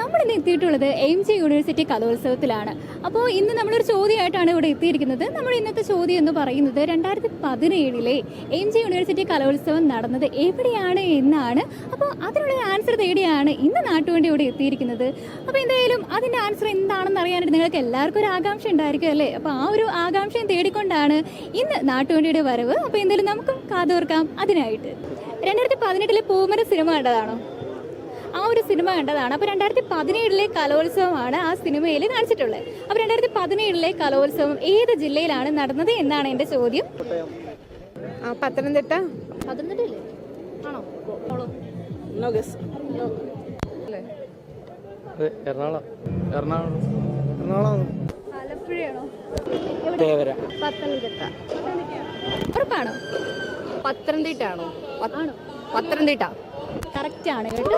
നമ്മളിന്ന് എത്തിയിട്ടുള്ളത് AMJ university കലോത്സവത്തിലാണ്. അപ്പോൾ ഇന്ന് നമ്മളൊരു ചോദ്യമായിട്ടാണ് ഇവിടെ എത്തിയിരിക്കുന്നത്. നമ്മുടെ ഇന്നത്തെ ചോദ്യം എന്ന് പറയുന്നത് 2017 AMJ യൂണിവേഴ്സിറ്റി കലോത്സവം നടന്നത് എവിടെയാണ് എന്നാണ്. അപ്പോൾ അതിനുള്ള ആൻസർ തേടിയാണ് ഇന്ന് നാട്ടുവേണ്ടി ഇവിടെ എത്തിയിരിക്കുന്നത്. അപ്പോൾ എന്തായാലും അതിൻ്റെ ആൻസർ എന്താണെന്ന് അറിയാനായിട്ട് നിങ്ങൾക്ക് എല്ലാവർക്കും ഒരു ആകാംക്ഷ ഉണ്ടായിരിക്കും അല്ലേ? അപ്പോൾ ആ ഒരു ആകാംക്ഷയും തേടിക്കൊണ്ടാണ് ഇന്ന് നാട്ടുവേണ്ടിയുടെ വരവ്. അപ്പോൾ എന്തായാലും നമുക്കും കാതോർക്കാം അതിനായിട്ട്. 2018 പൂമര സിനിമ കണ്ടതാണോ? ആ ഒരു സിനിമ കണ്ടതാണ്. അപ്പോൾ 2017 കലോത്സവമാണ് ആ സിനിമയിൽ കാണിച്ചിട്ടുള്ളത്. അപ്പോൾ 2017 കലോത്സവം ഏത് ജില്ലയിലാണ് നടന്നത് എന്നാണ് എൻ്റെ ചോദ്യം. പത്തനംതിട്ട. പത്തനംതിട്ടയില്ലേ? ആണോ? ആലപ്പുഴയാണോ? പത്തനംതിട്ട. ഉറപ്പാണോ? പത്തനംതിട്ട ആണോ? ആണോ? പത്തനംതിട്ട കറക്റ്റ് ആണ് കേട്ടോ.